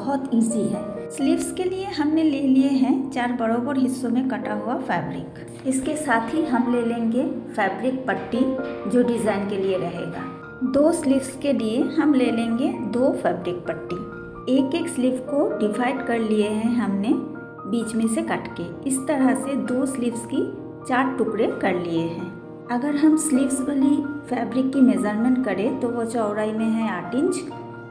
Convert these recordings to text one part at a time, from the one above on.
बहुत इजी है। स्लीव्स के लिए हमने ले लिए हैं 4 बराबर हिस्सों में कटा हुआ फैब्रिक। इसके साथ ही हम ले लेंगे फैब्रिक पट्टी जो डिज़ाइन के लिए रहेगा। 2 स्लीव्स के लिए हम ले लेंगे 2 फैब्रिक पट्टी। एक स्लीव को डिवाइड कर लिए हैं हमने बीच में से काट के। इस तरह से 2 स्लीव्स की 4 टुकड़े कर लिए हैं। अगर हम स्लीव्स वाली फैब्रिक की मेज़रमेंट करें तो वो चौड़ाई में है 8 इंच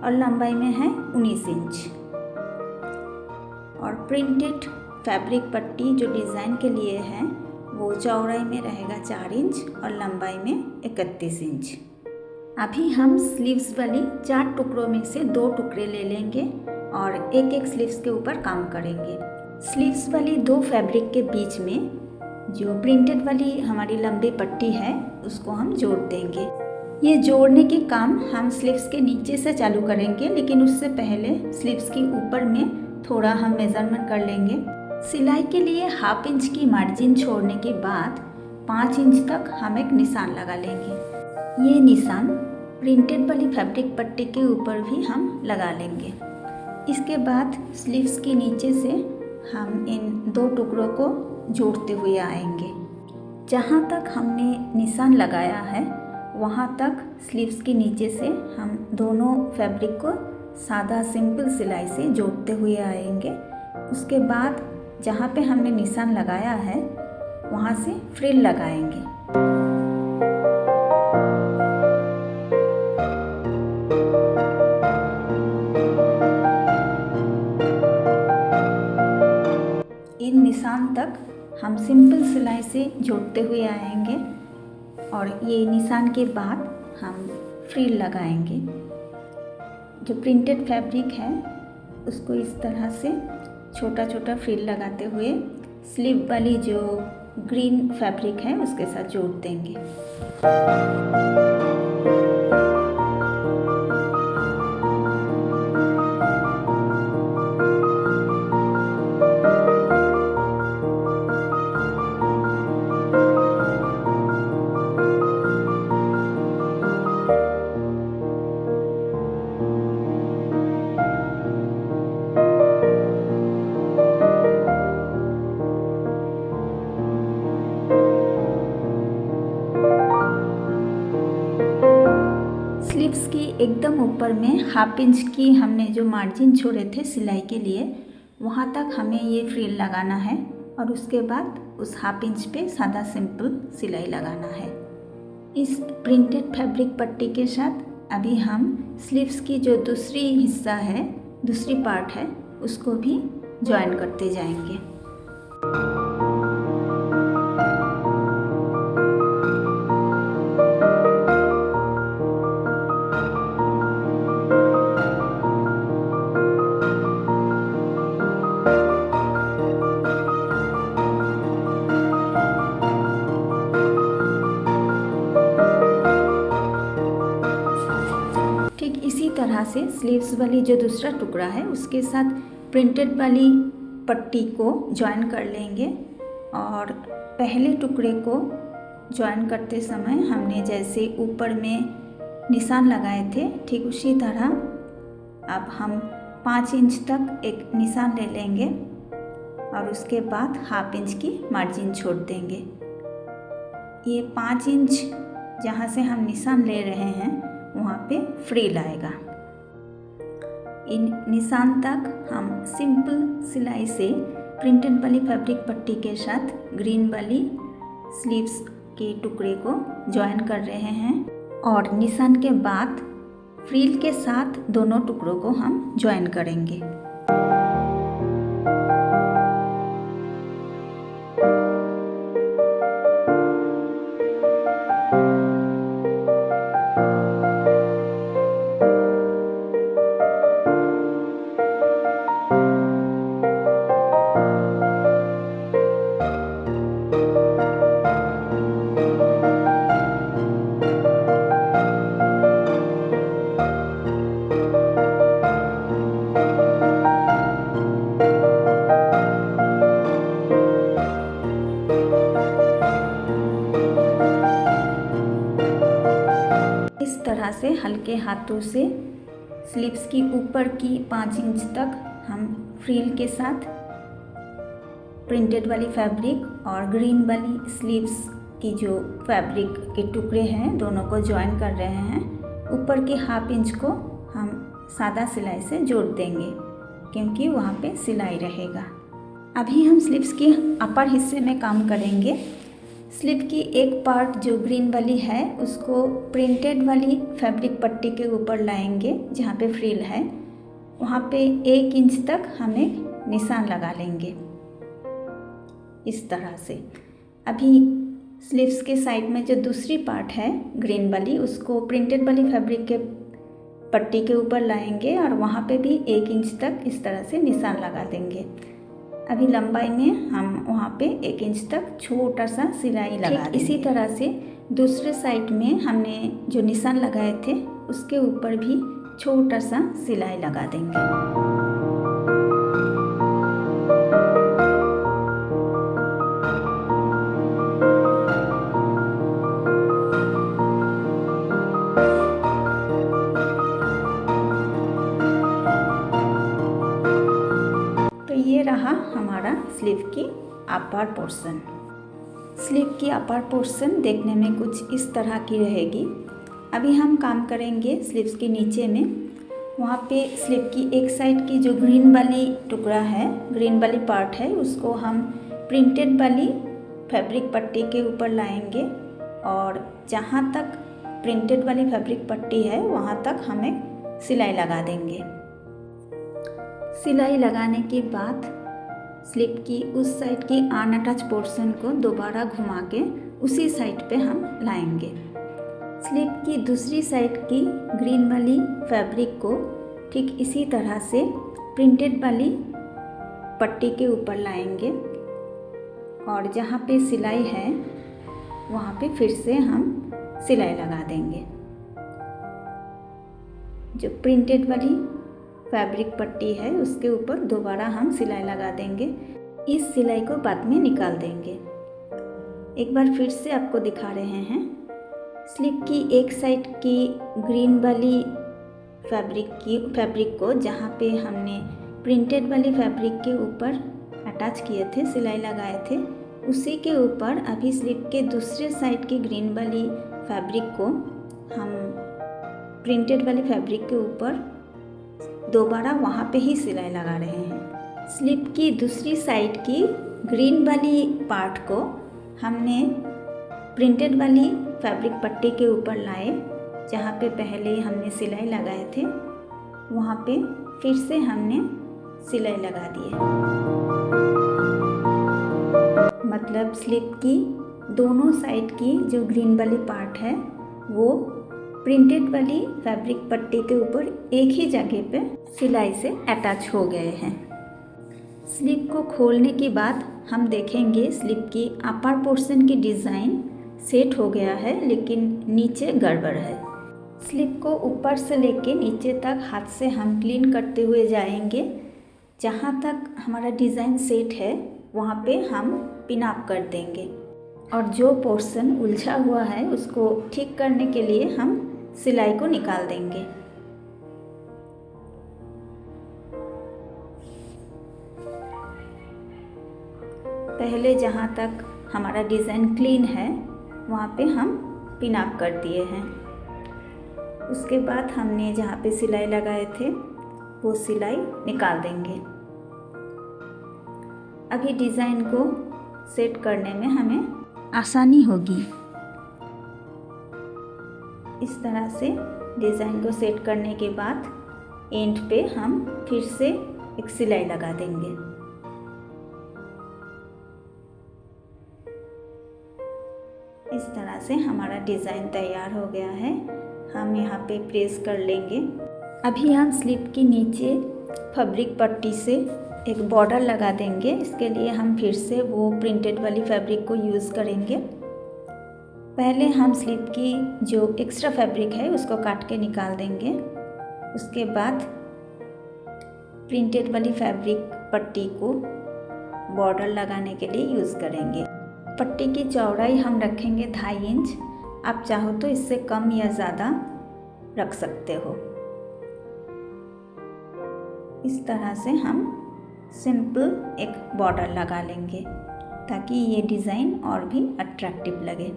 और लंबाई में है 19 इंच। और प्रिंटेड फैब्रिक पट्टी जो डिज़ाइन के लिए है वो चौड़ाई में रहेगा 4 इंच और लंबाई में 31 इंच। अभी हम स्लीव्स वाली 4 टुकड़ों में से 2 टुकड़े ले लेंगे और एक स्लीव्स के ऊपर काम करेंगे। स्लीव्स वाली 2 फैब्रिक के बीच में जो प्रिंटेड वाली हमारी लंबी पट्टी है उसको हम जोड़ देंगे। ये जोड़ने के काम हम स्लीव्स के नीचे से चालू करेंगे, लेकिन उससे पहले स्लीव्स की ऊपर में थोड़ा हम मेज़रमेंट कर लेंगे। सिलाई के लिए 1/2 इंच की मार्जिन छोड़ने के बाद 5 इंच तक हम एक निशान लगा लेंगे। ये निशान प्रिंटेड वाली फैब्रिक पट्टी के ऊपर भी हम लगा लेंगे। इसके बाद स्लीव्स के नीचे से हम इन 2 टुकड़ों को जोड़ते हुए आएंगे। जहाँ तक हमने निशान लगाया है वहाँ तक स्लीव्स के नीचे से हम दोनों फैब्रिक को सादा सिंपल सिलाई से जोड़ते हुए आएंगे। उसके बाद जहाँ पे हमने निशान लगाया है वहाँ से फ्रिल लगाएंगे। इन निशान तक हम सिंपल सिलाई से जोड़ते हुए आएंगे और ये निशान के बाद हम फ्रिल लगाएंगे। जो प्रिंटेड फैब्रिक है उसको इस तरह से छोटा छोटा फ्रिल लगाते हुए स्लीव वाली जो ग्रीन फैब्रिक है उसके साथ जोड़ देंगे। स्लीव्स की एकदम ऊपर में 1/2 इंच की हमने जो मार्जिन छोड़े थे सिलाई के लिए वहाँ तक हमें ये फ्रिल लगाना है और उसके बाद उस 1/2 इंच पे सादा सिंपल सिलाई लगाना है। इस प्रिंटेड फैब्रिक पट्टी के साथ अभी हम स्लीव्स की जो दूसरी हिस्सा है, दूसरी पार्ट है, उसको भी ज्वाइन करते जाएंगे। इसी तरह से स्लीव्स वाली जो दूसरा टुकड़ा है उसके साथ प्रिंटेड वाली पट्टी को ज्वाइन कर लेंगे और पहले टुकड़े को ज्वाइन करते समय हमने जैसे ऊपर में निशान लगाए थे ठीक उसी तरह अब हम 5 इंच तक एक निशान ले लेंगे और उसके बाद 1/2 इंच की मार्जिन छोड़ देंगे। ये 5 इंच जहाँ से हम निशान ले रहे हैं वहाँ पे फ्रिल आएगा। इन निशान तक हम सिंपल सिलाई से प्रिंटेड वाली फैब्रिक पट्टी के साथ ग्रीन वाली स्लीव्स के टुकड़े को ज्वाइन कर रहे हैं और निशान के बाद फ्रिल के साथ दोनों टुकड़ों को हम ज्वाइन करेंगे। तरह से हल्के हाथों से स्लीव्स की ऊपर की 5 इंच तक हम फ्रिल के साथ प्रिंटेड वाली फैब्रिक और ग्रीन वाली स्लीव्स की जो फैब्रिक के टुकड़े हैं दोनों को ज्वाइन कर रहे हैं। ऊपर के हाफ इंच को हम सादा सिलाई से जोड़ देंगे क्योंकि वहाँ पे सिलाई रहेगा। अभी हम स्लीव्स के अपर हिस्से में काम करेंगे। स्लीव की एक पार्ट जो ग्रीन वाली है उसको प्रिंटेड वाली फैब्रिक पट्टी के ऊपर लाएंगे जहाँ पे फ्रिल है, वहाँ पे 1 इंच तक हम एक निशान लगा लेंगे इस तरह से। अभी स्लीव्स के साइड में जो दूसरी पार्ट है ग्रीन वाली उसको प्रिंटेड वाली फैब्रिक के पट्टी के ऊपर लाएंगे और वहाँ पे भी 1 इंच तक इस तरह से निशान लगा देंगे। अभी लंबाई में हम वहाँ पे 1 इंच तक छोटा सा सिलाई लगा देंगे। इसी तरह से दूसरे साइड में हमने जो निशान लगाए थे उसके ऊपर भी छोटा सा सिलाई लगा देंगे। ये रहा हमारा स्लीव की अपर पोर्शन। स्लीव की अपर पोर्शन देखने में कुछ इस तरह की रहेगी। अभी हम काम करेंगे स्लीव्स के नीचे में। वहाँ पे स्लीव की एक साइड की जो ग्रीन वाली टुकड़ा है, ग्रीन वाली पार्ट है, उसको हम प्रिंटेड वाली फैब्रिक पट्टी के ऊपर लाएंगे और जहाँ तक प्रिंटेड वाली फैब्रिक पट्टी है वहाँ तक हमें सिलाई लगा देंगे। सिलाई लगाने के बाद स्लीव की उस साइड की अनअटैच पोर्शन को दोबारा घुमा के उसी साइड पे हम लाएंगे। स्लीव की दूसरी साइड की ग्रीन वाली फैब्रिक को ठीक इसी तरह से प्रिंटेड वाली पट्टी के ऊपर लाएंगे और जहाँ पे सिलाई है वहाँ पे फिर से हम सिलाई लगा देंगे। जो प्रिंटेड वाली फैब्रिक पट्टी है उसके ऊपर दोबारा हम सिलाई लगा देंगे। इस सिलाई को बाद में निकाल देंगे। एक बार फिर से आपको दिखा रहे हैं। स्लीव की एक साइड की ग्रीन वाली फैब्रिक को जहाँ पे हमने प्रिंटेड वाली फैब्रिक के ऊपर अटैच किए थे, सिलाई लगाए थे, उसी के ऊपर अभी स्लीव के दूसरे साइड की ग्रीन वाली फैब्रिक को हम प्रिंटेड वाली फैब्रिक के ऊपर दोबारा वहाँ पे ही सिलाई लगा रहे हैं। स्लीव की दूसरी साइड की ग्रीन वाली पार्ट को हमने प्रिंटेड वाली फैब्रिक पट्टी के ऊपर लाए, जहाँ पे पहले हमने सिलाई लगाए थे वहाँ पे फिर से हमने सिलाई लगा दी है। मतलब स्लीव की दोनों साइड की जो ग्रीन वाली पार्ट है वो प्रिंटेड वाली फैब्रिक पट्टी के ऊपर एक ही जगह पे सिलाई से अटैच हो गए हैं। स्लीव को खोलने के बाद हम देखेंगे स्लीव की अपर पोर्शन की डिज़ाइन सेट हो गया है लेकिन नीचे गड़बड़ है। स्लीव को ऊपर से लेके नीचे तक हाथ से हम क्लीन करते हुए जाएंगे। जहाँ तक हमारा डिज़ाइन सेट है वहाँ पे हम पिन अप कर देंगे और जो पोर्शन उलझा हुआ है उसको ठीक करने के लिए हम सिलाई को निकाल देंगे। पहले जहाँ तक हमारा डिज़ाइन क्लीन है वहाँ पे हम पिन अप कर दिए हैं। उसके बाद हमने जहाँ पे सिलाई लगाए थे वो सिलाई निकाल देंगे। अभी डिज़ाइन को सेट करने में हमें आसानी होगी। इस तरह से डिज़ाइन को सेट करने के बाद एंड पे हम फिर से एक सिलाई लगा देंगे। इस तरह से हमारा डिज़ाइन तैयार हो गया है। हम यहाँ पे प्रेस कर लेंगे। अभी हम स्लीव के नीचे फैब्रिक पट्टी से एक बॉर्डर लगा देंगे। इसके लिए हम फिर से वो प्रिंटेड वाली फैब्रिक को यूज़ करेंगे। पहले हम स्लीव की जो एक्स्ट्रा फैब्रिक है उसको काट के निकाल देंगे। उसके बाद प्रिंटेड वाली फैब्रिक पट्टी को बॉर्डर लगाने के लिए यूज़ करेंगे। पट्टी की चौड़ाई हम रखेंगे 2.5 इंच। आप चाहो तो इससे कम या ज़्यादा रख सकते हो। इस तरह से हम सिंपल एक बॉर्डर लगा लेंगे ताकि ये डिज़ाइन और भी अट्रैक्टिव लगे।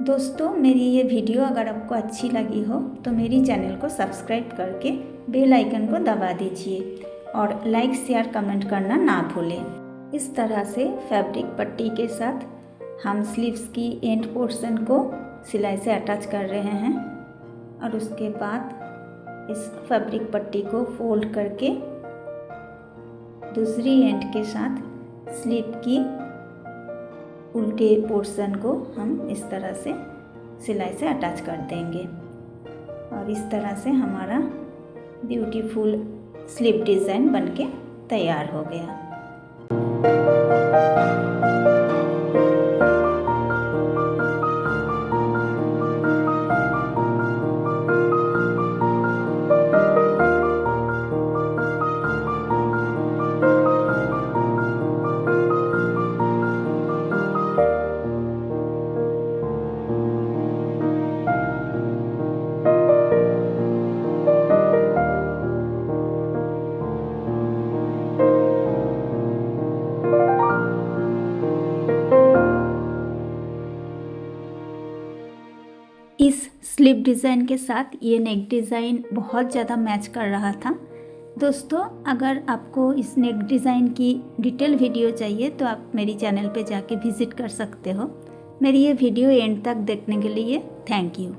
दोस्तों, मेरी ये वीडियो अगर आपको अच्छी लगी हो तो मेरी चैनल को सब्सक्राइब करके बेल आइकन को दबा दीजिए और लाइक शेयर कमेंट करना ना भूलें। इस तरह से फैब्रिक पट्टी के साथ हम स्लीव्स की एंड पोर्शन को सिलाई से अटैच कर रहे हैं और उसके बाद इस फैब्रिक पट्टी को फोल्ड करके दूसरी एंड के साथ स्लीव की उल्टे पोर्शन को हम इस तरह से सिलाई से अटैच कर देंगे और इस तरह से हमारा ब्यूटीफुल स्लीव डिज़ाइन बनके तैयार हो गया। इस स्लीव डिज़ाइन के साथ ये नेक डिज़ाइन बहुत ज़्यादा मैच कर रहा था। दोस्तों, अगर आपको इस नेक डिज़ाइन की डिटेल वीडियो चाहिए तो आप मेरी चैनल पे जाके विज़िट कर सकते हो। मेरी ये वीडियो एंड तक देखने के लिए थैंक यू।